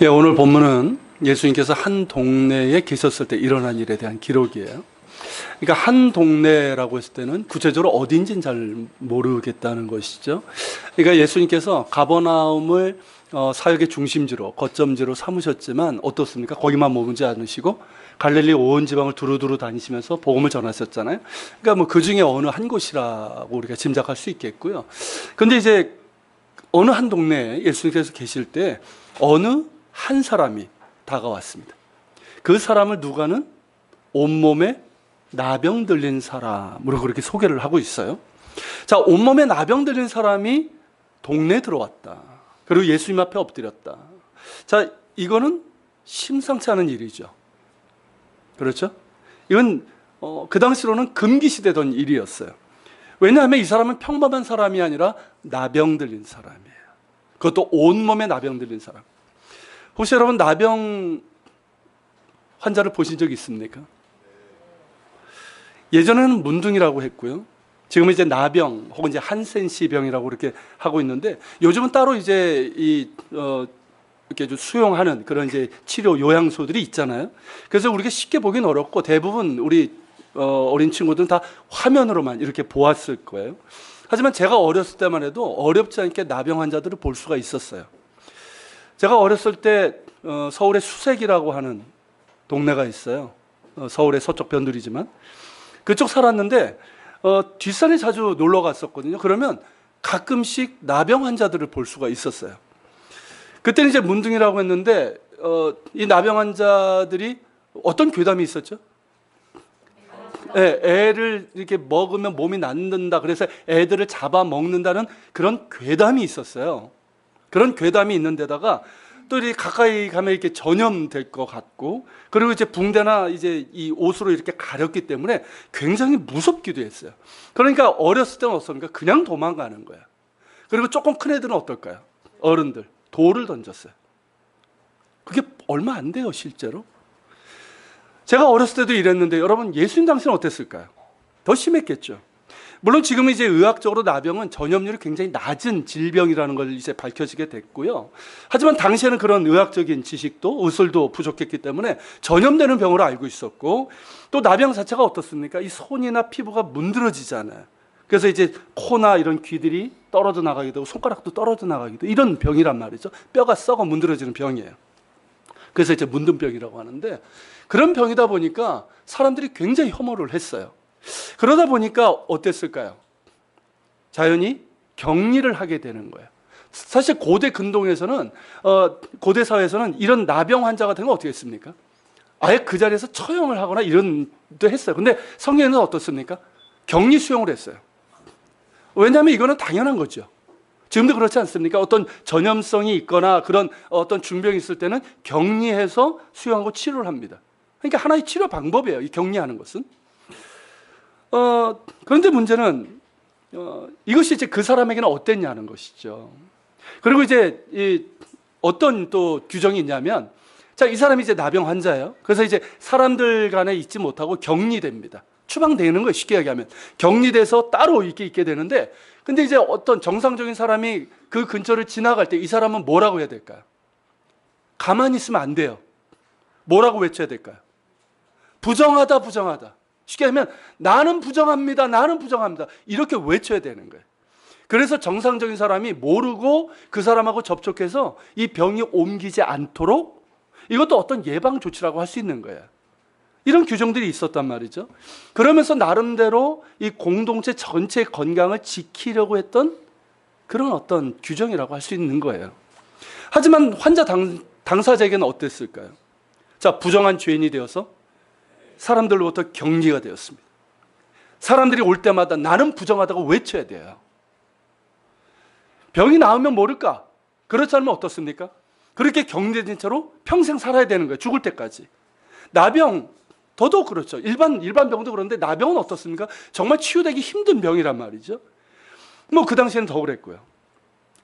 예, 오늘 본문은 예수님께서 한 동네에 계셨을 때 일어난 일에 대한 기록이에요. 그러니까 한 동네라고 했을 때는 구체적으로 어딘지는 잘 모르겠다는 것이죠. 그러니까 예수님께서 가버나움을 사역의 중심지로, 거점지로 삼으셨지만 어떻습니까? 거기만 머물지 않으시고 갈릴리 온 지방을 두루두루 다니시면서 복음을 전하셨잖아요. 그러니까 뭐 그 중에 어느 한 곳이라고 우리가 짐작할 수 있겠고요. 근데 이제 어느 한 동네에 예수님께서 계실 때 어느 한 사람이 다가왔습니다. 그 사람을 누가는 온몸에 나병 들린 사람으로 그렇게 소개를 하고 있어요. 자, 온몸에 나병 들린 사람이 동네에 들어왔다. 그리고 예수님 앞에 엎드렸다. 자, 이거는 심상치 않은 일이죠. 그렇죠? 이건 그 당시로는 금기시되던 일이었어요. 왜냐하면 이 사람은 평범한 사람이 아니라 나병 들린 사람이에요. 그것도 온몸에 나병 들린 사람. 혹시 여러분 나병 환자를 보신 적 있습니까? 예전에는 문둥이라고 했고요. 지금은 이제 나병 혹은 이제 한센시 병이라고 그렇게 하고 있는데 요즘은 따로 이제 이렇게 좀 수용하는 그런 이제 치료 요양소들이 있잖아요. 그래서 우리가 쉽게 보기는 어렵고 대부분 우리 어린 친구들은 다 화면으로만 이렇게 보았을 거예요. 하지만 제가 어렸을 때만 해도 어렵지 않게 나병 환자들을 볼 수가 있었어요. 제가 어렸을 때 서울의 수색이라고 하는 동네가 있어요. 서울의 서쪽 변두리지만 그쪽 살았는데 뒷산에 자주 놀러 갔었거든요. 그러면 가끔씩 나병 환자들을 볼 수가 있었어요. 그때는 이제 문둥이라고 했는데 이 나병 환자들이 어떤 괴담이 있었죠? 네, 애를 이렇게 먹으면 몸이 낫는다. 그래서 애들을 잡아먹는다는 그런 괴담이 있었어요. 그런 괴담이 있는 데다가 또 이렇게 가까이 가면 이렇게 전염될 것 같고 그리고 이제 붕대나 이제 이 옷으로 이렇게 가렸기 때문에 굉장히 무섭기도 했어요. 그러니까 어렸을 때는 어떻습니까? 그냥 도망가는 거야. 그리고 조금 큰 애들은 어떨까요? 어른들 돌을 던졌어요. 그게 얼마 안 돼요, 실제로. 제가 어렸을 때도 이랬는데 여러분 예수님 당시는 어땠을까요? 더 심했겠죠. 물론 지금은 이제 의학적으로 나병은 전염률이 굉장히 낮은 질병이라는 걸 이제 밝혀지게 됐고요. 하지만 당시에는 그런 의학적인 지식도 의술도 부족했기 때문에 전염되는 병으로 알고 있었고 또 나병 자체가 어떻습니까? 이 손이나 피부가 문드러지잖아요. 그래서 이제 코나 이런 귀들이 떨어져 나가기도 하고 손가락도 떨어져 나가기도 이런 병이란 말이죠. 뼈가 썩어 문드러지는 병이에요. 그래서 이제 문둥병이라고 하는데 그런 병이다 보니까 사람들이 굉장히 혐오를 했어요. 그러다 보니까 어땠을까요? 자연히 격리를 하게 되는 거예요. 사실 고대 근동에서는 고대 사회에서는 이런 나병 환자 같은 건 어떻게 했습니까? 아예 그 자리에서 처형을 하거나 이런 도 했어요. 근데 성경에는 어떻습니까? 격리 수용을 했어요. 왜냐하면 이거는 당연한 거죠. 지금도 그렇지 않습니까? 어떤 전염성이 있거나 그런 어떤 중병이 있을 때는 격리해서 수용하고 치료를 합니다. 그러니까 하나의 치료 방법이에요. 이 격리하는 것은. 그런데 문제는 이것이 이제 그 사람에게는 어땠냐는 것이죠. 그리고 이제 어떤 또 규정이 있냐면, 자, 이 사람이 이제 나병 환자예요. 그래서 이제 사람들 간에 있지 못하고 격리됩니다. 추방되는 거예요. 쉽게 얘기하면 격리돼서 따로 있게 되는데, 근데 이제 어떤 정상적인 사람이 그 근처를 지나갈 때 이 사람은 뭐라고 해야 될까요? 가만히 있으면 안 돼요. 뭐라고 외쳐야 될까요? 부정하다, 부정하다. 쉽게 하면 나는 부정합니다. 나는 부정합니다. 이렇게 외쳐야 되는 거예요. 그래서 정상적인 사람이 모르고 그 사람하고 접촉해서 이 병이 옮기지 않도록 이것도 어떤 예방 조치라고 할 수 있는 거예요. 이런 규정들이 있었단 말이죠. 그러면서 나름대로 이 공동체 전체의 건강을 지키려고 했던 그런 어떤 규정이라고 할 수 있는 거예요. 하지만 환자 당사자에게는 어땠을까요? 자, 부정한 죄인이 되어서 사람들로부터 격리가 되었습니다. 사람들이 올 때마다 나는 부정하다고 외쳐야 돼요. 병이 나으면 모를까? 그렇지 않으면 어떻습니까? 그렇게 격리된 채로 평생 살아야 되는 거예요. 죽을 때까지. 나병, 더더욱 그렇죠. 일반 병도 그런데 나병은 어떻습니까? 정말 치유되기 힘든 병이란 말이죠. 뭐 그 당시에는 더 그랬고요.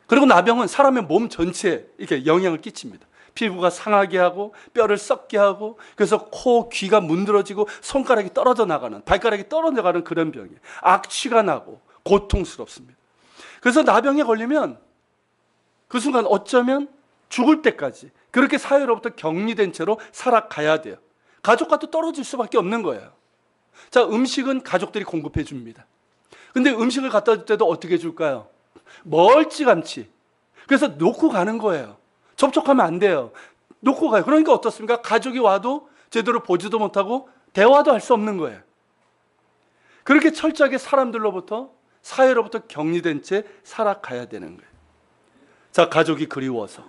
그리고 나병은 사람의 몸 전체에 이렇게 영향을 끼칩니다. 피부가 상하게 하고 뼈를 썩게 하고 그래서 코, 귀가 문드러지고 손가락이 떨어져 나가는 발가락이 떨어져 나가는 그런 병이에요. 악취가 나고 고통스럽습니다. 그래서 나병에 걸리면 그 순간 어쩌면 죽을 때까지 그렇게 사회로부터 격리된 채로 살아가야 돼요. 가족과도 떨어질 수밖에 없는 거예요. 자, 음식은 가족들이 공급해 줍니다. 근데 음식을 갖다 줄 때도 어떻게 줄까요? 멀찌감치. 그래서 놓고 가는 거예요. 접촉하면 안 돼요. 놓고 가요. 그러니까 어떻습니까? 가족이 와도 제대로 보지도 못하고 대화도 할 수 없는 거예요. 그렇게 철저하게 사람들로부터, 사회로부터 격리된 채 살아가야 되는 거예요. 자, 가족이 그리워서,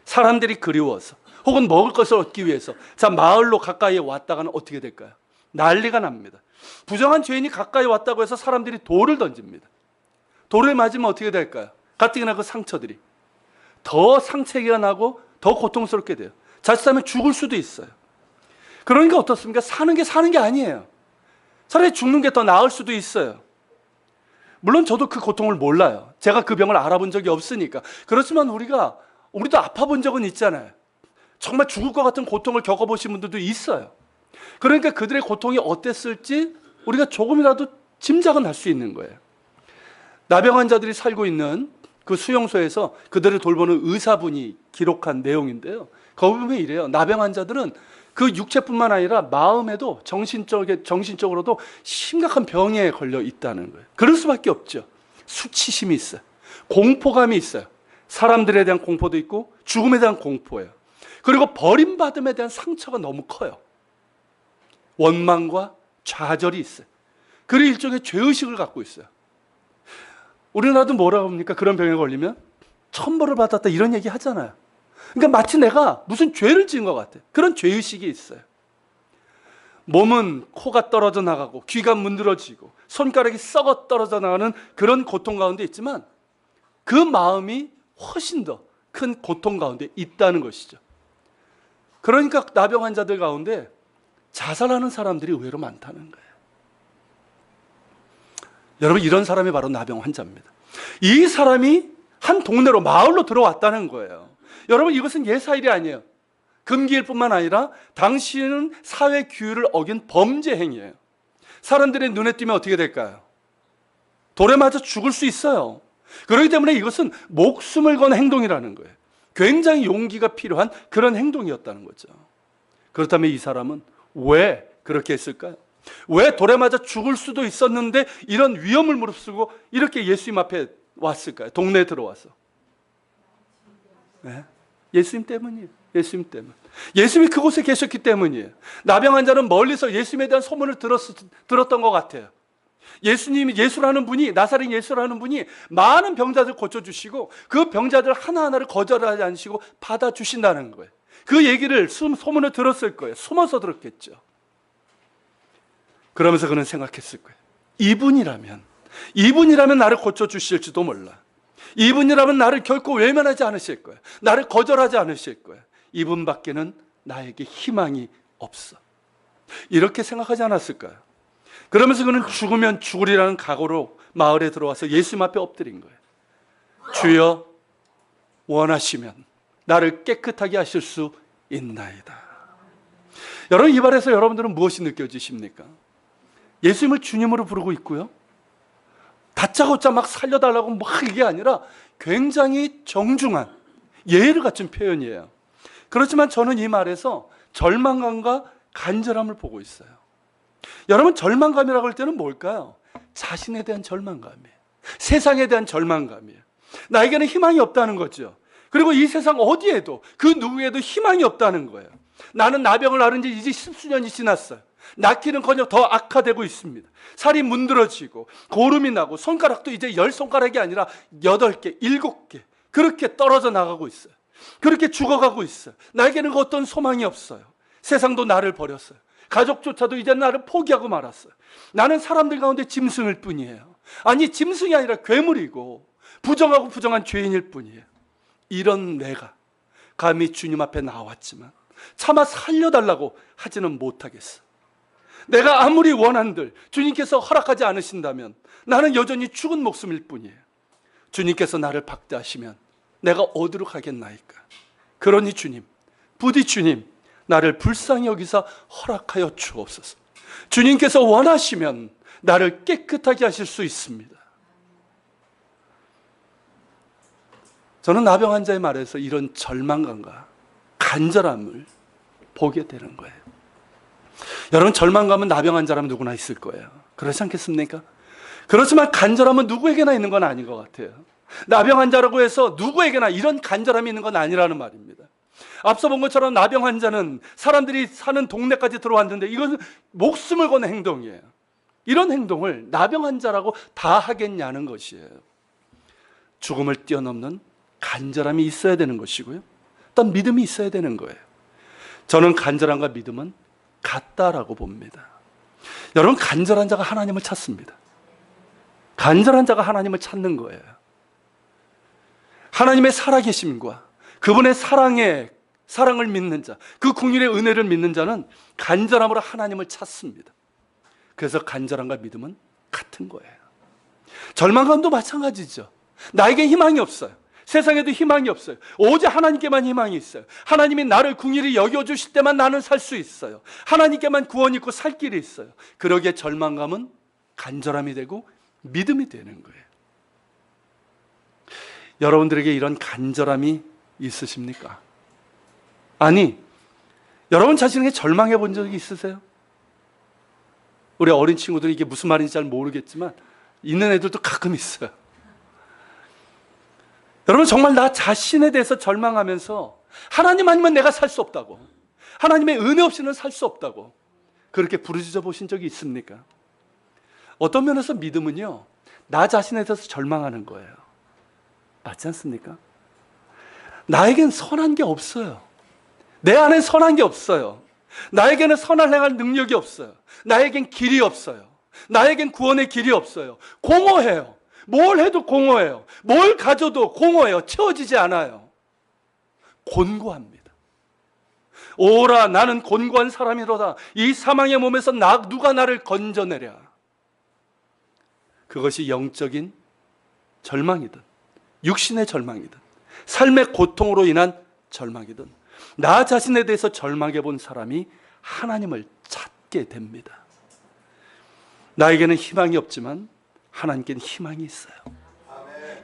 사람들이 그리워서, 혹은 먹을 것을 얻기 위해서, 자, 마을로 가까이에 왔다가는 어떻게 될까요? 난리가 납니다. 부정한 죄인이 가까이 왔다고 해서 사람들이 돌을 던집니다. 돌을 맞으면 어떻게 될까요? 가뜩이나 그 상처들이 더 상처가 나고 더 고통스럽게 돼요. 자칫하면 죽을 수도 있어요. 그러니까 어떻습니까? 사는 게 아니에요. 차라리 죽는 게 더 나을 수도 있어요. 물론 저도 그 고통을 몰라요. 제가 그 병을 알아본 적이 없으니까. 그렇지만 우리도 아파본 적은 있잖아요. 정말 죽을 것 같은 고통을 겪어보신 분들도 있어요. 그러니까 그들의 고통이 어땠을지 우리가 조금이라도 짐작은 할 수 있는 거예요. 나병 환자들이 살고 있는 그 수용소에서 그들을 돌보는 의사분이 기록한 내용인데요. 거기 보면 이래요. 나병 환자들은 그 육체뿐만 아니라 마음에도 정신적으로도 심각한 병에 걸려 있다는 거예요. 그럴 수밖에 없죠. 수치심이 있어요. 공포감이 있어요. 사람들에 대한 공포도 있고 죽음에 대한 공포예요. 그리고 버림받음에 대한 상처가 너무 커요. 원망과 좌절이 있어요. 그리고 일종의 죄의식을 갖고 있어요. 우리나라도 뭐라고 합니까? 그런 병에 걸리면 천벌을 받았다 이런 얘기 하잖아요. 그러니까 마치 내가 무슨 죄를 지은 것 같아요. 그런 죄의식이 있어요. 몸은 코가 떨어져 나가고 귀가 문드러지고 손가락이 썩어 떨어져 나가는 그런 고통 가운데 있지만 그 마음이 훨씬 더 큰 고통 가운데 있다는 것이죠. 그러니까 나병 환자들 가운데 자살하는 사람들이 의외로 많다는 거예요. 여러분, 이런 사람이 바로 나병 환자입니다. 이 사람이 한 동네로, 마을로 들어왔다는 거예요. 여러분, 이것은 예사일이 아니에요. 금기일 뿐만 아니라 당신은 사회 규율을 어긴 범죄 행위예요. 사람들의 눈에 띄면 어떻게 될까요? 돌에 맞아 죽을 수 있어요. 그렇기 때문에 이것은 목숨을 건 행동이라는 거예요. 굉장히 용기가 필요한 그런 행동이었다는 거죠. 그렇다면 이 사람은 왜 그렇게 했을까요? 왜 돌에 맞아 죽을 수도 있었는데 이런 위험을 무릅쓰고 이렇게 예수님 앞에 왔을까요? 동네에 들어와서. 네? 예수님 때문이에요. 예수님 때문. 예수님이 그곳에 계셨기 때문이에요. 나병 환자는 멀리서 예수님에 대한 소문을 들었던 것 같아요. 예수라는 분이, 나사렛 예수라는 분이 많은 병자들 고쳐주시고 그 병자들 하나하나를 거절하지 않으시고 받아주신다는 거예요. 그 얘기를, 소문을 들었을 거예요. 숨어서 들었겠죠. 그러면서 그는 생각했을 거예요. 이분이라면 나를 고쳐주실지도 몰라. 이분이라면 나를 결코 외면하지 않으실 거예요. 나를 거절하지 않으실 거예요. 이분밖에는 나에게 희망이 없어. 이렇게 생각하지 않았을까요? 그러면서 그는 죽으면 죽으리라는 각오로 마을에 들어와서 예수님 앞에 엎드린 거예요. 주여, 원하시면 나를 깨끗하게 하실 수 있나이다. 여러분, 이 말에서 여러분들은 무엇이 느껴지십니까? 예수님을 주님으로 부르고 있고요. 다짜고짜 막 살려달라고 막 이게 아니라 굉장히 정중한 예의를 갖춘 표현이에요. 그렇지만 저는 이 말에서 절망감과 간절함을 보고 있어요. 여러분, 절망감이라고 할 때는 뭘까요? 자신에 대한 절망감이에요. 세상에 대한 절망감이에요. 나에게는 희망이 없다는 거죠. 그리고 이 세상 어디에도 그 누구에도 희망이 없다는 거예요. 나는 나병을 앓은 지 이제 10수년이 지났어요. 낳기는커녕 더 악화되고 있습니다. 살이 문드러지고 고름이 나고 손가락도 이제 10손가락이 아니라 8개, 7개 그렇게 떨어져 나가고 있어요. 그렇게 죽어가고 있어요. 나에게는 어떤 소망이 없어요. 세상도 나를 버렸어요. 가족조차도 이제 나를 포기하고 말았어요. 나는 사람들 가운데 짐승일 뿐이에요. 아니, 짐승이 아니라 괴물이고 부정하고 부정한 죄인일 뿐이에요. 이런 내가 감히 주님 앞에 나왔지만 차마 살려달라고 하지는 못하겠어. 내가 아무리 원한들 주님께서 허락하지 않으신다면 나는 여전히 죽은 목숨일 뿐이에요. 주님께서 나를 박대하시면 내가 어디로 가겠나이까. 그러니 주님, 부디 주님, 나를 불쌍히 여기사 허락하여 주옵소서. 주님께서 원하시면 나를 깨끗하게 하실 수 있습니다. 저는 나병 환자의 말에서 이런 절망감과 간절함을 보게 되는 거예요. 여러분, 절망감은 나병 환자라면 누구나 있을 거예요. 그렇지 않겠습니까? 그렇지만 간절함은 누구에게나 있는 건 아닌 것 같아요. 나병 환자라고 해서 누구에게나 이런 간절함이 있는 건 아니라는 말입니다. 앞서 본 것처럼 나병 환자는 사람들이 사는 동네까지 들어왔는데 이것은 목숨을 거는 행동이에요. 이런 행동을 나병 환자라고 다 하겠냐는 것이에요. 죽음을 뛰어넘는 간절함이 있어야 되는 것이고요. 어떤 믿음이 있어야 되는 거예요. 저는 간절함과 믿음은 같다라고 봅니다. 여러분, 간절한 자가 하나님을 찾습니다. 간절한 자가 하나님을 찾는 거예요. 하나님의 살아계심과 그분의 사랑을 믿는 자, 그 긍휼의 은혜를 믿는 자는 간절함으로 하나님을 찾습니다. 그래서 간절함과 믿음은 같은 거예요. 절망감도 마찬가지죠. 나에게 희망이 없어요. 세상에도 희망이 없어요. 오직 하나님께만 희망이 있어요. 하나님이 나를 긍휼히 여겨주실 때만 나는 살 수 있어요. 하나님께만 구원이 있고 살 길이 있어요. 그러기에 절망감은 간절함이 되고 믿음이 되는 거예요. 여러분들에게 이런 간절함이 있으십니까? 아니, 여러분 자신에게 절망해 본 적이 있으세요? 우리 어린 친구들이 이게 무슨 말인지 잘 모르겠지만 있는 애들도 가끔 있어요. 여러분, 정말 나 자신에 대해서 절망하면서 하나님 아니면 내가 살 수 없다고, 하나님의 은혜 없이는 살 수 없다고 그렇게 부르짖어 보신 적이 있습니까? 어떤 면에서 믿음은요, 나 자신에 대해서 절망하는 거예요. 맞지 않습니까? 나에겐 선한 게 없어요. 내 안에 선한 게 없어요. 나에게는 선을 행할 능력이 없어요. 나에겐 길이 없어요. 나에겐 구원의 길이 없어요. 공허해요. 뭘 해도 공허해요. 뭘 가져도 공허해요. 채워지지 않아요. 곤고합니다. 오라, 나는 곤고한 사람이로다. 이 사망의 몸에서 누가 나를 건져내랴. 그것이 영적인 절망이든 육신의 절망이든 삶의 고통으로 인한 절망이든 나 자신에 대해서 절망해 본 사람이 하나님을 찾게 됩니다. 나에게는 희망이 없지만 하나님께는 희망이 있어요.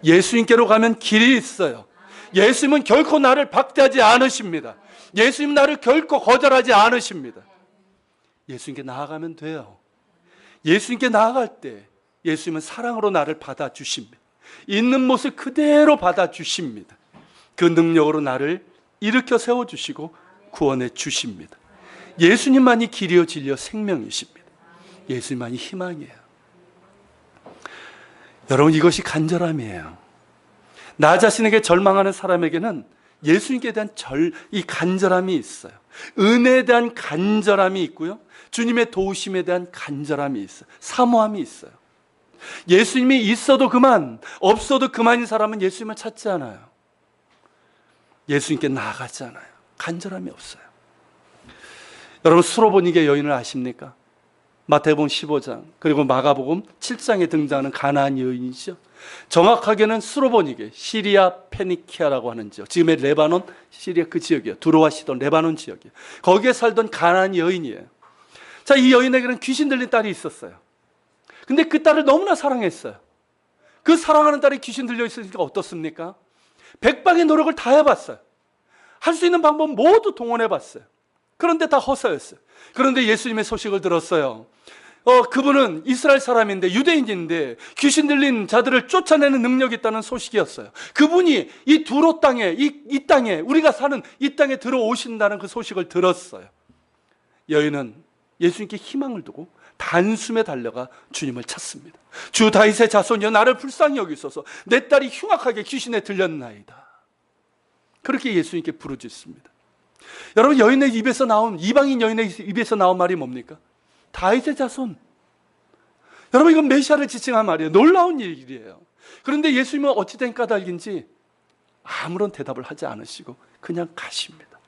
예수님께로 가면 길이 있어요. 예수님은 결코 나를 박대하지 않으십니다. 예수님은 나를 결코 거절하지 않으십니다. 예수님께 나아가면 돼요. 예수님께 나아갈 때 예수님은 사랑으로 나를 받아주십니다. 있는 모습 그대로 받아주십니다. 그 능력으로 나를 일으켜 세워주시고 구원해 주십니다. 예수님만이 길이요 진리요 생명이십니다. 예수님만이 희망이에요. 여러분, 이것이 간절함이에요. 나 자신에게 절망하는 사람에게는 예수님께 대한 이 간절함이 있어요. 은혜에 대한 간절함이 있고요, 주님의 도우심에 대한 간절함이 있어요. 사모함이 있어요. 예수님이 있어도 그만, 없어도 그만인 사람은 예수님을 찾지 않아요. 예수님께 나아가지 않아요. 간절함이 없어요. 여러분, 수로보니게 여인을 아십니까? 마태복음 15장 그리고 마가복음 7장에 등장하는 가나안 여인이죠. 정확하게는 수로보니게, 시리아 페니키아라고 하는 지역, 지금의 레바논, 시리아 그 지역이에요. 두로와 시돈, 레바논 지역이에요. 거기에 살던 가나안 여인이에요. 자, 이 여인에게는 귀신 들린 딸이 있었어요. 근데 그 딸을 너무나 사랑했어요. 그 사랑하는 딸이 귀신 들려 있으니까 어떻습니까? 백방의 노력을 다 해봤어요. 할 수 있는 방법 모두 동원해봤어요. 그런데 다 허사였어요. 그런데 예수님의 소식을 들었어요. 그분은 이스라엘 사람인데, 유대인인데 귀신 들린 자들을 쫓아내는 능력이 있다는 소식이었어요. 그분이 이 두로 땅에, 이 땅에, 우리가 사는 이 땅에 들어오신다는 그 소식을 들었어요. 여인은 예수님께 희망을 두고 단숨에 달려가 주님을 찾습니다. 주 다윗의 자손이여, 나를 불쌍히 여기소서. 내 딸이 흉악하게 귀신에 들렸나이다. 그렇게 예수님께 부르짖습니다. 여러분, 여인의 입에서 나온, 이방인 여인의 입에서 나온 말이 뭡니까? 다윗의 자손. 여러분, 이건 메시아를 지칭한 말이에요. 놀라운 일이에요. 그런데 예수님은 어찌된 까닭인지 아무런 대답을 하지 않으시고 그냥 가십니다.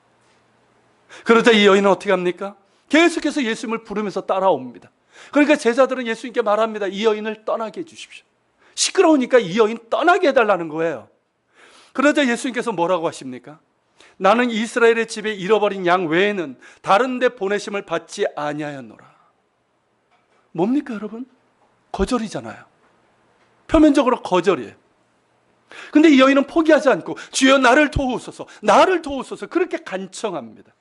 그러자 이 여인은 어떻게 합니까? 계속해서 예수님을 부르면서 따라옵니다. 그러니까 제자들은 예수님께 말합니다. 이 여인을 떠나게 해주십시오. 시끄러우니까 이 여인 떠나게 해달라는 거예요. 그러자 예수님께서 뭐라고 하십니까? 나는 이스라엘의 집에 잃어버린 양 외에는 다른 데 보내심을 받지 아니하였노라. 뭡니까 여러분? 거절이잖아요. 표면적으로 거절이에요. 근데 이 여인은 포기하지 않고 주여 나를 도우소서, 나를 도우소서 그렇게 간청합니다.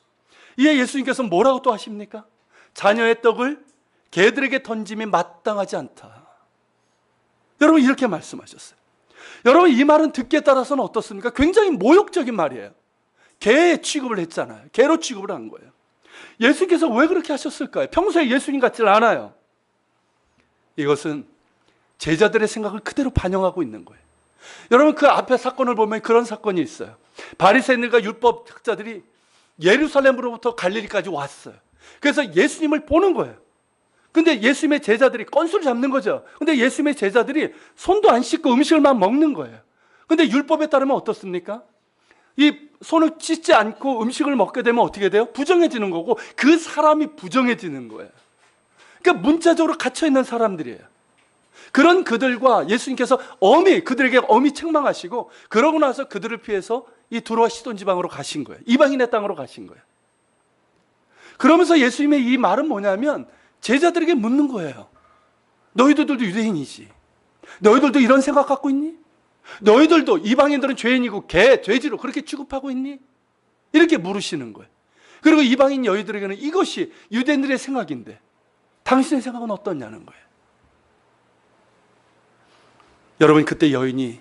이에 예수님께서 뭐라고 또 하십니까? 자녀의 떡을 개들에게 던짐이 마땅하지 않다. 여러분 이렇게 말씀하셨어요. 여러분 이 말은 듣기에 따라서는 어떻습니까? 굉장히 모욕적인 말이에요. 개 취급을 했잖아요. 개로 취급을 한 거예요. 예수님께서 왜 그렇게 하셨을까요? 평소에 예수님 같지 않아요. 이것은 제자들의 생각을 그대로 반영하고 있는 거예요. 여러분 그 앞에 사건을 보면 그런 사건이 있어요. 바리새인들과 율법 학자들이 예루살렘으로부터 갈릴리까지 왔어요. 그래서 예수님을 보는 거예요. 근데 예수님의 제자들이 건수를 잡는 거죠. 근데 예수님의 제자들이 손도 안 씻고 음식을만 먹는 거예요. 근데 율법에 따르면 어떻습니까? 이 손을 씻지 않고 음식을 먹게 되면 어떻게 돼요? 부정해지는 거고 그 사람이 부정해지는 거예요. 그러니까 문자적으로 갇혀있는 사람들이에요. 그런 그들과 예수님께서 그들에게 엄히 책망하시고 그러고 나서 그들을 피해서 이 두로와 시돈 지방으로 가신 거예요. 이방인의 땅으로 가신 거예요. 그러면서 예수님의 이 말은 뭐냐면 제자들에게 묻는 거예요. 너희들도 유대인이지. 너희들도 이런 생각 갖고 있니? 너희들도 이방인들은 죄인이고 돼지로 그렇게 취급하고 있니? 이렇게 물으시는 거예요. 그리고 이방인 여인들에게는 이것이 유대인들의 생각인데 당신의 생각은 어떠냐는 거예요. 여러분 그때 여인이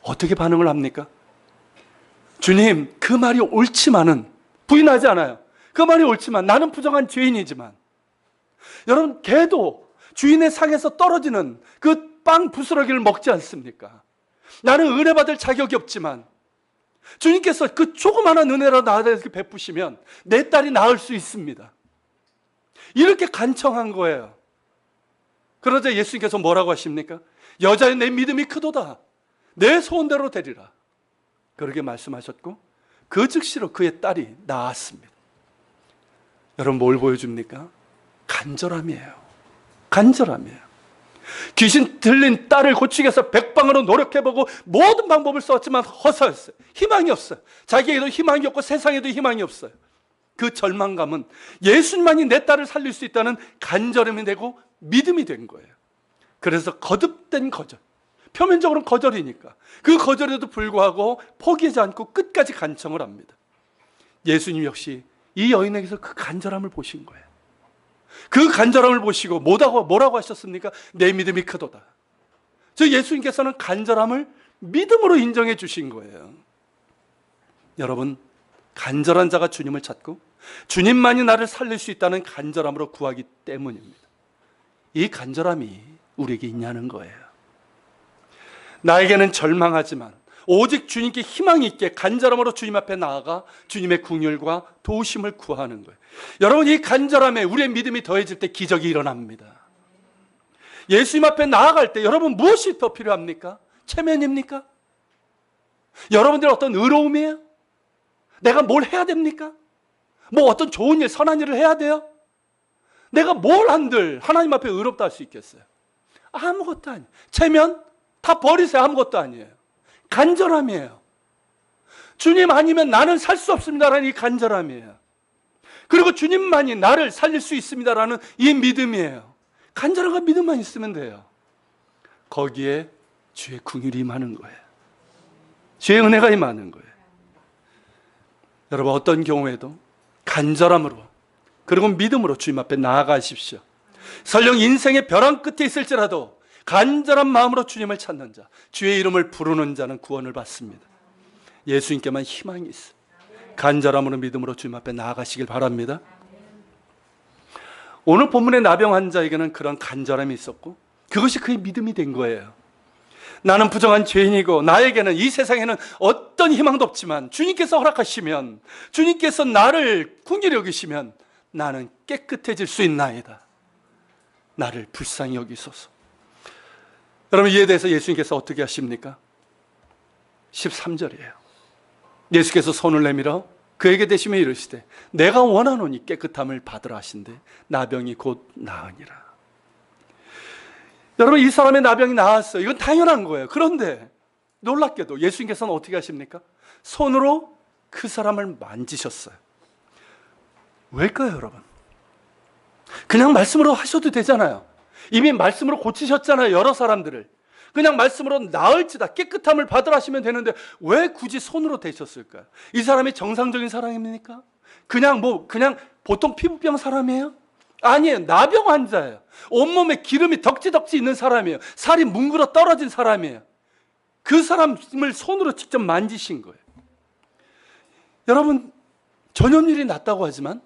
어떻게 반응을 합니까? 주님 그 말이 옳지만은 부인하지 않아요. 그 말이 옳지만 나는 부정한 죄인이지만 여러분 개도 주인의 상에서 떨어지는 그 빵 부스러기를 먹지 않습니까? 나는 은혜 받을 자격이 없지만 주님께서 그 조그마한 은혜로 나에게 베푸시면 내 딸이 나을 수 있습니다. 이렇게 간청한 거예요. 그러자 예수님께서 뭐라고 하십니까? 여자여 내 믿음이 크도다. 내 소원대로 되리라. 그렇게 말씀하셨고 그 즉시로 그의 딸이 나았습니다. 여러분 뭘 보여줍니까? 간절함이에요. 간절함이에요. 귀신 들린 딸을 고치기 위해서 백방으로 노력해보고 모든 방법을 썼지만 허사였어요. 희망이 없어요. 자기에게도 희망이 없고 세상에도 희망이 없어요. 그 절망감은 예수님만이 내 딸을 살릴 수 있다는 간절함이 되고 믿음이 된 거예요. 그래서 거듭된 거절, 표면적으로는 거절이니까 그 거절에도 불구하고 포기하지 않고 끝까지 간청을 합니다. 예수님 역시 이 여인에게서 그 간절함을 보신 거예요. 그 간절함을 보시고 뭐라고 하셨습니까? 내 믿음이 크도다. 저 예수님께서는 간절함을 믿음으로 인정해 주신 거예요. 여러분 간절한 자가 주님을 찾고 주님만이 나를 살릴 수 있다는 간절함으로 구하기 때문입니다. 이 간절함이 우리에게 있냐는 거예요. 나에게는 절망하지만 오직 주님께 희망이 있게 간절함으로 주님 앞에 나아가 주님의 긍휼과 도우심을 구하는 거예요. 여러분 이 간절함에 우리의 믿음이 더해질 때 기적이 일어납니다. 예수님 앞에 나아갈 때 여러분 무엇이 더 필요합니까? 체면입니까? 여러분들 어떤 의로움이에요? 내가 뭘 해야 됩니까? 뭐 어떤 좋은 일, 선한 일을 해야 돼요? 내가 뭘 한들 하나님 앞에 의롭다 할 수 있겠어요? 아무것도 아니에요. 체면? 다 버리세요. 아무것도 아니에요. 간절함이에요. 주님 아니면 나는 살 수 없습니다라는 이 간절함이에요. 그리고 주님만이 나를 살릴 수 있습니다라는 이 믿음이에요. 간절함과 믿음만 있으면 돼요. 거기에 주의 긍휼이 임하는 거예요. 주의 은혜가 임하는 거예요. 여러분 어떤 경우에도 간절함으로 그리고 믿음으로 주님 앞에 나아가십시오. 설령 인생의 벼랑 끝에 있을지라도 간절한 마음으로 주님을 찾는 자, 주의 이름을 부르는 자는 구원을 받습니다. 예수님께만 희망이 있습니다. 간절함으로 믿음으로 주님 앞에 나아가시길 바랍니다. 오늘 본문의 나병 환자에게는 그런 간절함이 있었고 그것이 그의 믿음이 된 거예요. 나는 부정한 죄인이고 나에게는 이 세상에는 어떤 희망도 없지만 주님께서 허락하시면 주님께서 나를 긍휼히 여기시면 나는 깨끗해질 수 있나이다. 나를 불쌍히 여기소서. 여러분 이에 대해서 예수님께서 어떻게 하십니까? 13절이에요. 예수께서 손을 내밀어 그에게 대시며 이르시되 내가 원하노니 깨끗함을 받으라 하신대 나병이 곧 나으니라. 여러분 이 사람의 나병이 나았어요. 이건 당연한 거예요. 그런데 놀랍게도 예수님께서는 어떻게 하십니까? 손으로 그 사람을 만지셨어요. 왜일까요 여러분? 그냥 말씀으로 하셔도 되잖아요. 이미 말씀으로 고치셨잖아요 여러 사람들을. 그냥 말씀으로 나을지다, 깨끗함을 받으라 하시면 되는데 왜 굳이 손으로 대셨을까요? 이 사람이 정상적인 사람입니까? 그냥 보통 피부병 사람이에요? 아니에요. 나병 환자예요. 온몸에 기름이 덕지덕지 있는 사람이에요. 살이 뭉그러 떨어진 사람이에요. 그 사람을 손으로 직접 만지신 거예요. 여러분, 전염률이 낮다고 하지만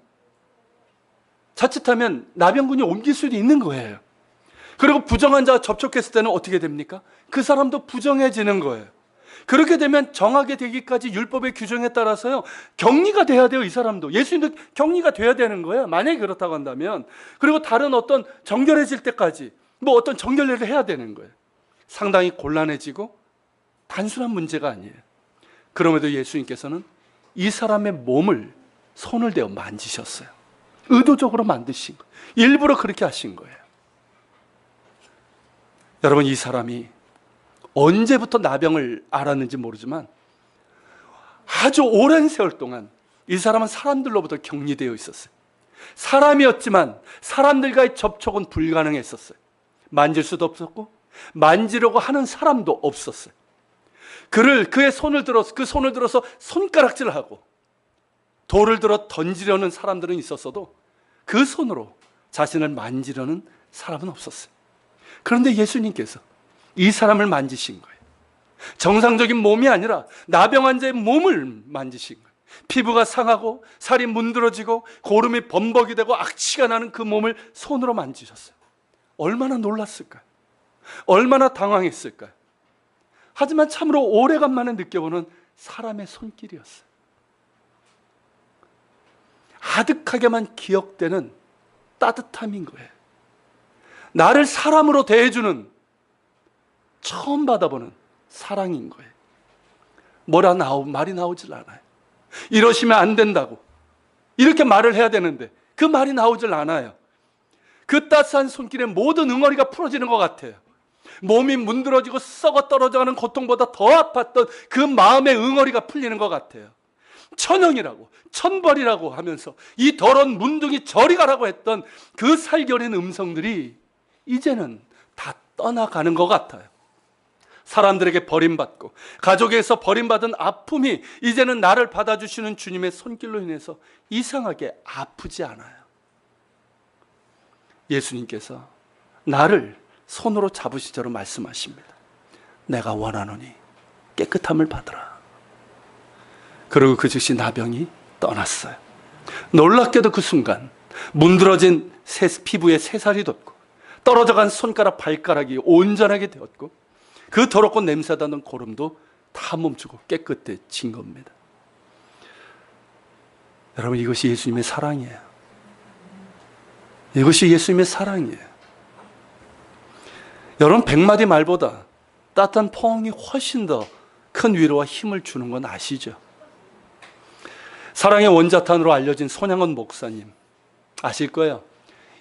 자칫하면 나병군이 옮길 수도 있는 거예요. 그리고 부정환자와 접촉했을 때는 어떻게 됩니까? 그 사람도 부정해지는 거예요. 그렇게 되면 정하게 되기까지 율법의 규정에 따라서요, 격리가 돼야 돼요. 이 사람도. 예수님도 격리가 돼야 되는 거예요. 만약에 그렇다고 한다면. 그리고 다른 어떤 정결해질 때까지 어떤 정결례를 해야 되는 거예요. 상당히 곤란해지고 단순한 문제가 아니에요. 그럼에도 예수님께서는 이 사람의 몸을 손을 대어 만지셨어요. 의도적으로 만드신 거예요. 일부러 그렇게 하신 거예요. 여러분, 이 사람이 언제부터 나병을 알았는지 모르지만 아주 오랜 세월 동안 이 사람은 사람들로부터 격리되어 있었어요. 사람이었지만 사람들과의 접촉은 불가능했었어요. 만질 수도 없었고 만지려고 하는 사람도 없었어요. 그의 손을 들어서 손가락질을 하고 돌을 들어 던지려는 사람들은 있었어도 그 손으로 자신을 만지려는 사람은 없었어요. 그런데 예수님께서 이 사람을 만지신 거예요. 정상적인 몸이 아니라 나병 환자의 몸을 만지신 거예요. 피부가 상하고 살이 문드러지고 고름이 범벅이 되고 악취가 나는 그 몸을 손으로 만지셨어요. 얼마나 놀랐을까요? 얼마나 당황했을까요? 하지만 참으로 오래간만에 느껴보는 사람의 손길이었어요. 아득하게만 기억되는 따뜻함인 거예요. 나를 사람으로 대해주는 처음 받아보는 사랑인 거예요. 말이 나오질 않아요. 이러시면 안 된다고 이렇게 말을 해야 되는데 그 말이 나오질 않아요. 그 따스한 손길에 모든 응어리가 풀어지는 것 같아요. 몸이 문드러지고 썩어 떨어져가는 고통보다 더 아팠던 그 마음의 응어리가 풀리는 것 같아요. 천형이라고 천벌이라고 하면서 이 더러운 문둥이 저리 가라고 했던 그 살겨낸 음성들이 이제는 다 떠나가는 것 같아요. 사람들에게 버림받고 가족에서 버림받은 아픔이 이제는 나를 받아주시는 주님의 손길로 인해서 이상하게 아프지 않아요. 예수님께서 나를 손으로 잡으시자로 말씀하십니다. 내가 원하노니 깨끗함을 받으라. 그리고 그 즉시 나병이 떠났어요. 놀랍게도 그 순간 문드러진 피부에 새살이 돋고 떨어져간 손가락 발가락이 온전하게 되었고 그 더럽고 냄새나는 고름도 다 멈추고 깨끗해진 겁니다. 여러분, 이것이 예수님의 사랑이에요. 이것이 예수님의 사랑이에요. 여러분, 100마디 말보다 따뜻한 포옹이 훨씬 더 큰 위로와 힘을 주는 건 아시죠? 사랑의 원자탄으로 알려진 손양원 목사님 아실 거예요.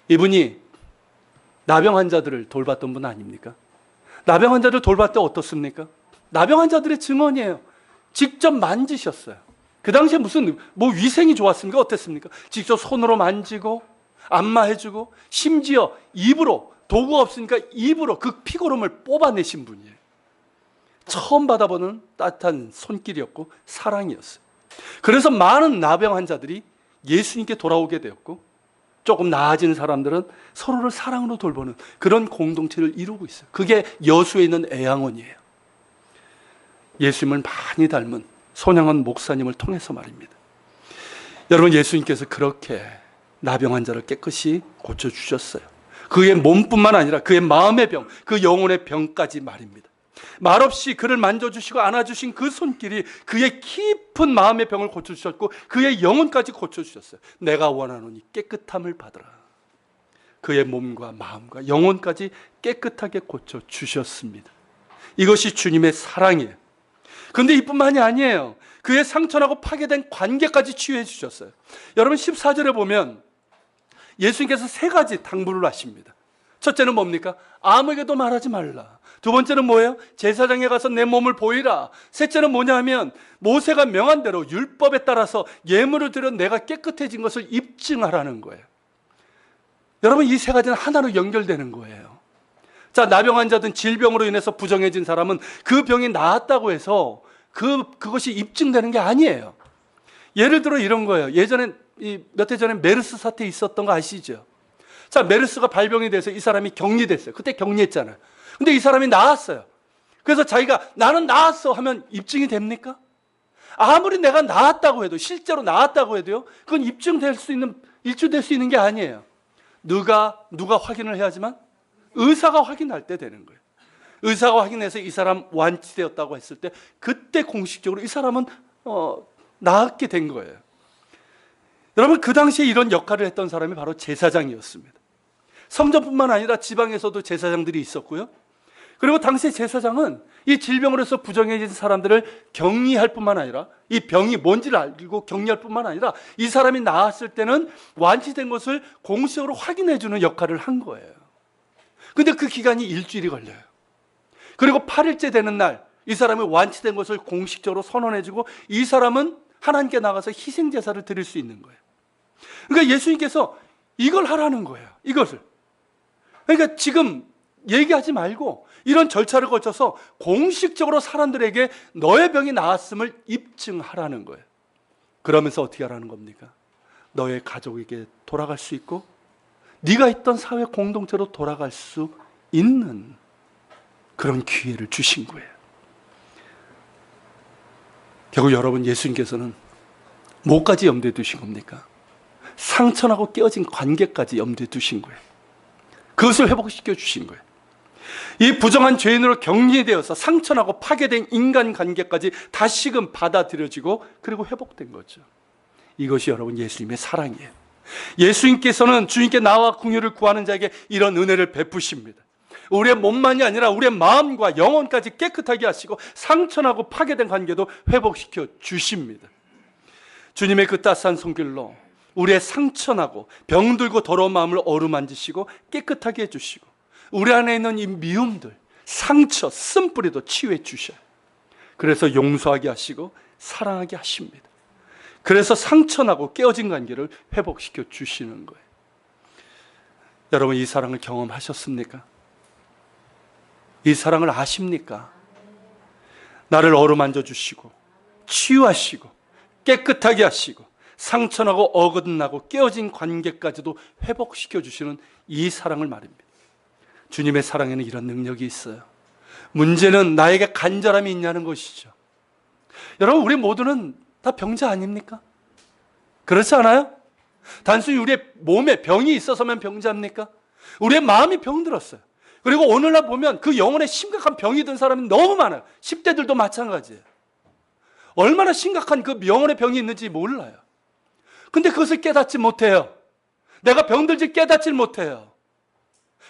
이분이 나병 환자들을 돌봤던 분 아닙니까? 나병 환자들 돌볼 때 어떻습니까? 나병 환자들의 증언이에요. 직접 만지셨어요. 그 당시에 무슨 위생이 좋았습니까? 어땠습니까? 직접 손으로 만지고 안마해주고 심지어 입으로, 도구가 없으니까 입으로 그 피고름을 뽑아내신 분이에요. 처음 받아보는 따뜻한 손길이었고 사랑이었어요. 그래서 많은 나병 환자들이 예수님께 돌아오게 되었고 조금 나아진 사람들은 서로를 사랑으로 돌보는 그런 공동체를 이루고 있어요. 그게 여수에 있는 애양원이에요. 예수님을 많이 닮은 손양원 목사님을 통해서 말입니다. 여러분, 예수님께서 그렇게 나병 환자를 깨끗이 고쳐주셨어요. 그의 몸뿐만 아니라 그의 마음의 병, 그 영혼의 병까지 말입니다. 말없이 그를 만져주시고 안아주신 그 손길이 그의 깊은 마음의 병을 고쳐주셨고 그의 영혼까지 고쳐주셨어요. 내가 원하노니 깨끗함을 받으라. 그의 몸과 마음과 영혼까지 깨끗하게 고쳐주셨습니다. 이것이 주님의 사랑이에요. 그런데 이뿐만이 아니에요. 그의 상처나고 파괴된 관계까지 치유해 주셨어요. 여러분, 14절에 보면 예수님께서 3가지 당부를 하십니다. 첫째는 뭡니까? 아무에게도 말하지 말라. 두 번째는 뭐예요? 제사장에 가서 내 몸을 보이라. 셋째는 뭐냐면 모세가 명한 대로 율법에 따라서 예물을 드려 내가 깨끗해진 것을 입증하라는 거예요. 여러분, 이 3가지는 하나로 연결되는 거예요. 자, 나병 환자든 질병으로 인해서 부정해진 사람은 그 병이 나았다고 해서 그것이 입증되는 게 아니에요. 예를 들어 이런 거예요. 예전에 몇 해 전에 메르스 사태 있었던 거 아시죠? 자, 메르스가 발병이 돼서 이 사람이 격리됐어요. 그때 격리했잖아요. 근데 이 사람이 나았어요. 그래서 자기가 나는 나았어 하면 입증이 됩니까? 아무리 내가 나았다고 해도, 실제로 나았다고 해도요, 그건 입증될 수 있는 게 아니에요. 누가 확인을 해야지만 의사가 확인할 때 되는 거예요. 의사가 확인해서 이 사람 완치되었다고 했을 때 그때 공식적으로 이 사람은 나았게 된 거예요. 여러분, 그 당시에 이런 역할을 했던 사람이 바로 제사장이었습니다. 성전뿐만 아니라 지방에서도 제사장들이 있었고요. 그리고 당시 제사장은 이 질병으로 해서 부정해진 사람들을 격리할 뿐만 아니라 이 병이 뭔지를 알고 격리할 뿐만 아니라 이 사람이 나았을 때는 완치된 것을 공식적으로 확인해 주는 역할을 한 거예요. 근데 그 기간이 일주일이 걸려요. 그리고 8일째 되는 날 이 사람이 완치된 것을 공식적으로 선언해 주고 이 사람은 하나님께 나가서 희생제사를 드릴 수 있는 거예요. 그러니까 예수님께서 이걸 하라는 거예요. 이것을. 그러니까 지금 얘기하지 말고 이런 절차를 거쳐서 공식적으로 사람들에게 너의 병이 나았음을 입증하라는 거예요. 그러면서 어떻게 하라는 겁니까? 너의 가족에게 돌아갈 수 있고 네가 있던 사회 공동체로 돌아갈 수 있는 그런 기회를 주신 거예요. 결국 여러분, 예수님께서는 뭐까지 염두에 두신 겁니까? 상처나고 깨어진 관계까지 염두에 두신 거예요. 그것을 회복시켜 주신 거예요. 이 부정한 죄인으로 격리되어서 상처나고 파괴된 인간관계까지 다시금 받아들여지고 그리고 회복된 거죠. 이것이 여러분 예수님의 사랑이에요. 예수님께서는 주님께 나와 긍휼을 구하는 자에게 이런 은혜를 베푸십니다. 우리의 몸만이 아니라 우리의 마음과 영혼까지 깨끗하게 하시고 상처나고 파괴된 관계도 회복시켜 주십니다. 주님의 그 따스한 손길로 우리의 상처나고 병들고 더러운 마음을 어루만지시고 깨끗하게 해주시고 우리 안에 있는 이 미움들, 상처, 쓴뿌리도 치유해 주셔요. 그래서 용서하게 하시고 사랑하게 하십니다. 그래서 상처나고 깨어진 관계를 회복시켜 주시는 거예요. 여러분, 이 사랑을 경험하셨습니까? 이 사랑을 아십니까? 나를 어루만져 주시고 치유하시고 깨끗하게 하시고 상처나고 어긋나고 깨어진 관계까지도 회복시켜 주시는 이 사랑을 말입니다. 주님의 사랑에는 이런 능력이 있어요. 문제는 나에게 간절함이 있냐는 것이죠. 여러분, 우리 모두는 다 병자 아닙니까? 그렇지 않아요? 단순히 우리의 몸에 병이 있어서만 병자입니까? 우리의 마음이 병들었어요. 그리고 오늘날 보면 그 영혼에 심각한 병이 든 사람이 너무 많아요. 10대들도 마찬가지예요. 얼마나 심각한 그 영혼의 병이 있는지 몰라요. 근데 그것을 깨닫지 못해요. 내가 병들지 깨닫지 못해요.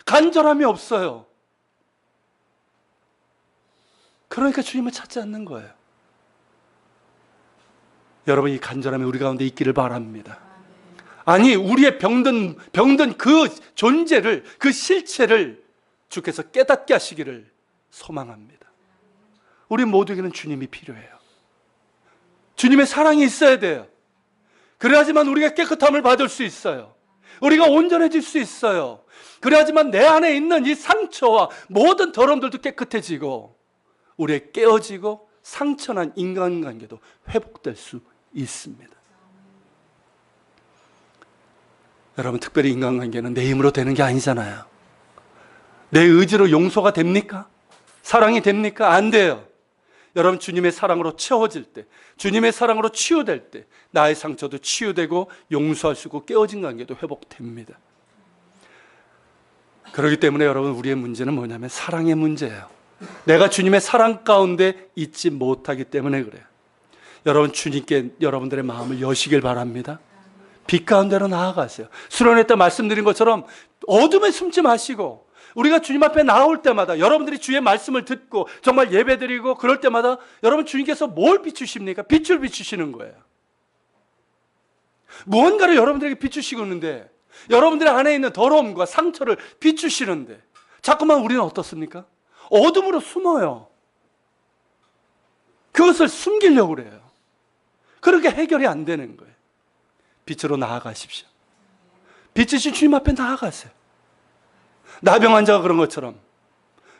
간절함이 없어요. 그러니까 주님을 찾지 않는 거예요. 여러분, 이 간절함이 우리 가운데 있기를 바랍니다. 아니, 우리의 병든 그 존재를, 그 실체를 주께서 깨닫게 하시기를 소망합니다. 우리 모두에게는 주님이 필요해요. 주님의 사랑이 있어야 돼요. 그래야지만 우리가 깨끗함을 받을 수 있어요. 우리가 온전해질 수 있어요. 그래야지만 내 안에 있는 이 상처와 모든 더러움들도 깨끗해지고 우리의 깨어지고 상처난 인간관계도 회복될 수 있습니다. 여러분, 특별히 인간관계는 내 힘으로 되는 게 아니잖아요. 내 의지로 용서가 됩니까? 사랑이 됩니까? 안 돼요. 여러분, 주님의 사랑으로 채워질 때, 주님의 사랑으로 치유될 때 나의 상처도 치유되고 용서할 수 있고 깨어진 관계도 회복됩니다. 그렇기 때문에 여러분, 우리의 문제는 뭐냐면 사랑의 문제예요. 내가 주님의 사랑 가운데 있지 못하기 때문에 그래요. 여러분, 주님께 여러분들의 마음을 여시길 바랍니다. 빛 가운데로 나아가세요. 수련회 때 말씀드린 것처럼 어둠에 숨지 마시고 우리가 주님 앞에 나올 때마다 여러분들이 주의 말씀을 듣고 정말 예배드리고 그럴 때마다 여러분, 주님께서 뭘 비추십니까? 빛을 비추시는 거예요. 무언가를 여러분들에게 비추시고 있는데 여러분들 안에 있는 더러움과 상처를 비추시는데 자꾸만 우리는 어떻습니까? 어둠으로 숨어요. 그것을 숨기려고 그래요. 그렇게 해결이 안 되는 거예요. 빛으로 나아가십시오. 빛이신 주님 앞에 나아가세요. 나병 환자가 그런 것처럼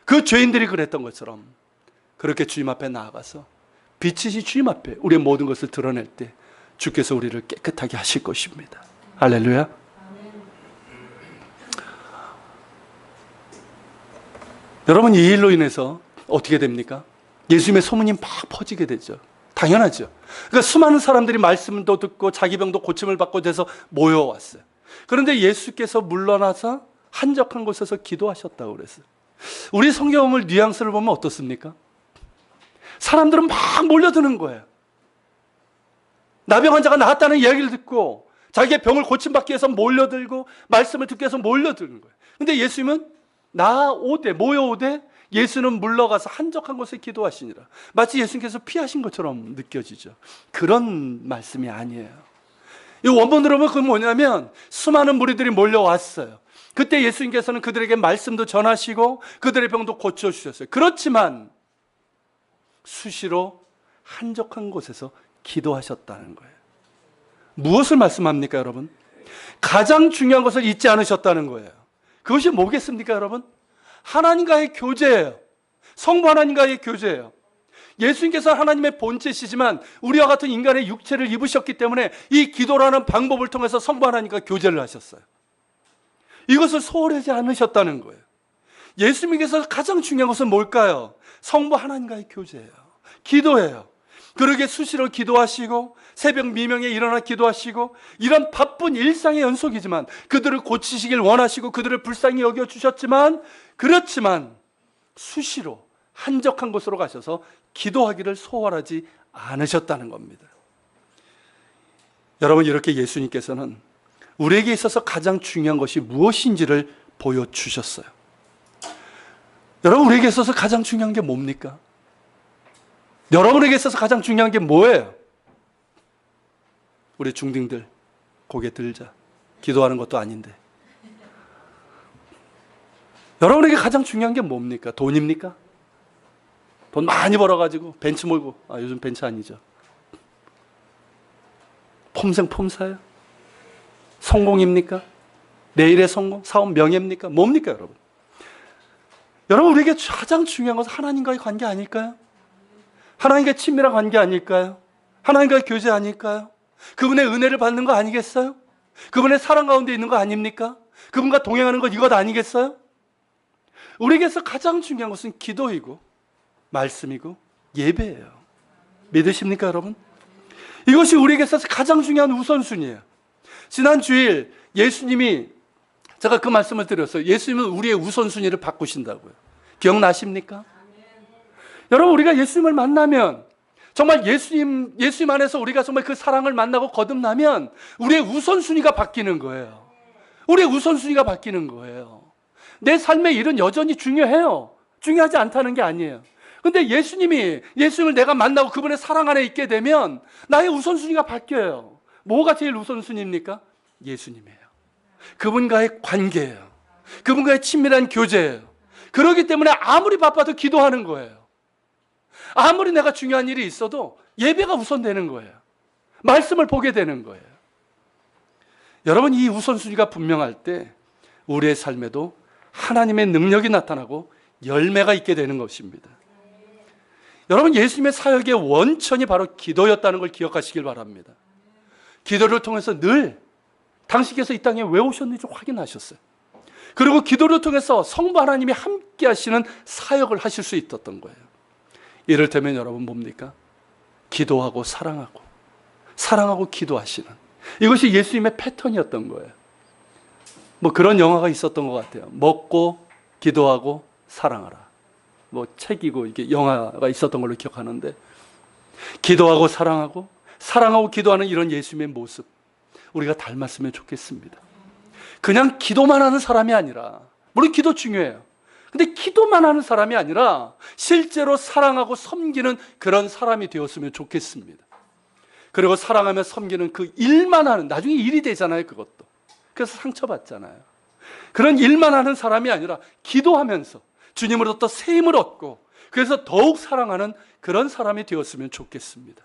그 죄인들이 그랬던 것처럼 그렇게 주님 앞에 나아가서 빛이신 주님 앞에 우리의 모든 것을 드러낼 때 주께서 우리를 깨끗하게 하실 것입니다. 할렐루야. 여러분, 이 일로 인해서 어떻게 됩니까? 예수님의 소문이 막 퍼지게 되죠. 당연하죠. 그러니까 수많은 사람들이 말씀도 듣고 자기 병도 고침을 받고 돼서 모여왔어요. 그런데 예수께서 물러나서 한적한 곳에서 기도하셨다고 그랬어요. 우리 성경을 뉘앙스를 보면 어떻습니까? 사람들은 막 몰려드는 거예요. 나병 환자가 나았다는 이야기를 듣고 자기의 병을 고침받기 위해서 몰려들고 말씀을 듣기 위해서 몰려드는 거예요. 근데 예수님은 모여오되 예수는 물러가서 한적한 곳에 기도하시니라. 마치 예수님께서 피하신 것처럼 느껴지죠. 그런 말씀이 아니에요. 이 원본으로 보면 그건 뭐냐면 수많은 무리들이 몰려왔어요. 그때 예수님께서는 그들에게 말씀도 전하시고 그들의 병도 고쳐주셨어요. 그렇지만 수시로 한적한 곳에서 기도하셨다는 거예요. 무엇을 말씀합니까, 여러분? 가장 중요한 것을 잊지 않으셨다는 거예요. 그것이 뭐겠습니까, 여러분? 하나님과의 교제예요. 성부 하나님과의 교제예요. 예수님께서 하나님의 본체시지만 우리와 같은 인간의 육체를 입으셨기 때문에 이 기도라는 방법을 통해서 성부 하나님과 교제를 하셨어요. 이것을 소홀하지 않으셨다는 거예요. 예수님께서 가장 중요한 것은 뭘까요? 성부 하나님과의 교제예요. 기도예요. 그러게 수시로 기도하시고 새벽 미명에 일어나 기도하시고 이런 바쁜 일상의 연속이지만 그들을 고치시길 원하시고 그들을 불쌍히 여겨주셨지만 그렇지만 수시로 한적한 곳으로 가셔서 기도하기를 소홀하지 않으셨다는 겁니다. 여러분, 이렇게 예수님께서는 우리에게 있어서 가장 중요한 것이 무엇인지를 보여주셨어요. 여러분, 우리에게 있어서 가장 중요한 게 뭡니까? 여러분에게 있어서 가장 중요한 게 뭐예요? 우리 중딩들 고개 들자. 기도하는 것도 아닌데. 여러분에게 가장 중요한 게 뭡니까? 돈입니까? 돈 많이 벌어가지고 벤츠 몰고, 요즘 벤츠 아니죠. 폼사요? 성공입니까? 내일의 성공? 사업 명예입니까? 뭡니까, 여러분? 여러분, 우리에게 가장 중요한 것은 하나님과의 관계 아닐까요? 하나님과의 친밀한 관계 아닐까요? 하나님과의 교제 아닐까요? 그분의 은혜를 받는 거 아니겠어요? 그분의 사랑 가운데 있는 거 아닙니까? 그분과 동행하는 것 이것 아니겠어요? 우리에게서 가장 중요한 것은 기도이고 말씀이고 예배예요. 믿으십니까, 여러분? 이것이 우리에게 있어서 가장 중요한 우선순위예요. 지난 주일 예수님이, 제가 그 말씀을 드렸어요. 예수님은 우리의 우선순위를 바꾸신다고요. 기억나십니까? 여러분, 우리가 예수님을 만나면 정말 예수님 안에서 우리가 정말 그 사랑을 만나고 거듭나면 우리의 우선순위가 바뀌는 거예요. 우리의 우선순위가 바뀌는 거예요. 내 삶의 일은 여전히 중요해요. 중요하지 않다는 게 아니에요. 근데 예수님을 내가 만나고 그분의 사랑 안에 있게 되면 나의 우선순위가 바뀌어요. 뭐가 제일 우선순위입니까? 예수님이에요. 그분과의 관계예요. 그분과의 친밀한 교제예요. 그렇기 때문에 아무리 바빠도 기도하는 거예요. 아무리 내가 중요한 일이 있어도 예배가 우선되는 거예요. 말씀을 보게 되는 거예요. 여러분, 이 우선순위가 분명할 때 우리의 삶에도 하나님의 능력이 나타나고 열매가 있게 되는 것입니다. 여러분, 예수님의 사역의 원천이 바로 기도였다는 걸 기억하시길 바랍니다. 기도를 통해서 늘 당신께서 이 땅에 왜 오셨는지 확인하셨어요. 그리고 기도를 통해서 성부 하나님이 함께 하시는 사역을 하실 수 있었던 거예요. 이를테면 여러분 뭡니까? 기도하고 사랑하고 기도하시는, 이것이 예수님의 패턴이었던 거예요. 뭐 그런 영화가 있었던 것 같아요. 먹고 기도하고 사랑하라. 뭐 책이고 이게 영화가 있었던 걸로 기억하는데, 기도하고 사랑하고 기도하는 이런 예수님의 모습 우리가 닮았으면 좋겠습니다. 그냥 기도만 하는 사람이 아니라, 물론 기도 중요해요. 근데 기도만 하는 사람이 아니라 실제로 사랑하고 섬기는 그런 사람이 되었으면 좋겠습니다. 그리고 사랑하며 섬기는 그 일만 하는, 나중에 일이 되잖아요, 그것도. 그래서 상처받잖아요. 그런 일만 하는 사람이 아니라 기도하면서 주님으로부터 새 힘을 얻고 그래서 더욱 사랑하는 그런 사람이 되었으면 좋겠습니다.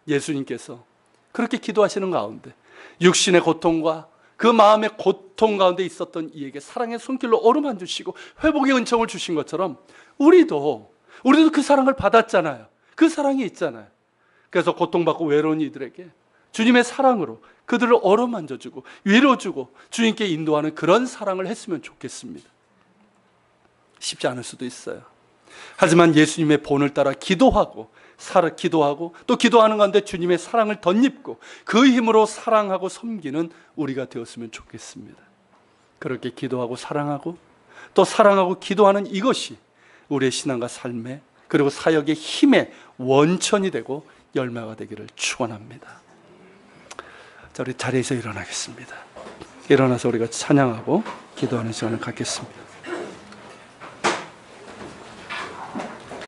예수님께서 그렇게 기도하시는 가운데 육신의 고통과 그 마음의 고통 가운데 있었던 이에게 사랑의 손길로 어루만 주시고 회복의 은총을 주신 것처럼 우리도 그 사랑을 받았잖아요. 그 사랑이 있잖아요. 그래서 고통받고 외로운 이들에게 주님의 사랑으로 그들을 어루만져주고 위로주고 주님께 인도하는 그런 사랑을 했으면 좋겠습니다. 쉽지 않을 수도 있어요. 하지만 예수님의 본을 따라 기도하고 또 기도하는 가운데 주님의 사랑을 덧입고 그 힘으로 사랑하고 섬기는 우리가 되었으면 좋겠습니다. 그렇게 기도하고 사랑하고 또 사랑하고 기도하는 이것이 우리의 신앙과 삶의 그리고 사역의 힘의 원천이 되고 열매가 되기를 축원합니다. 자, 우리 자리에서 일어나겠습니다. 일어나서 우리가 찬양하고 기도하는 시간을 갖겠습니다.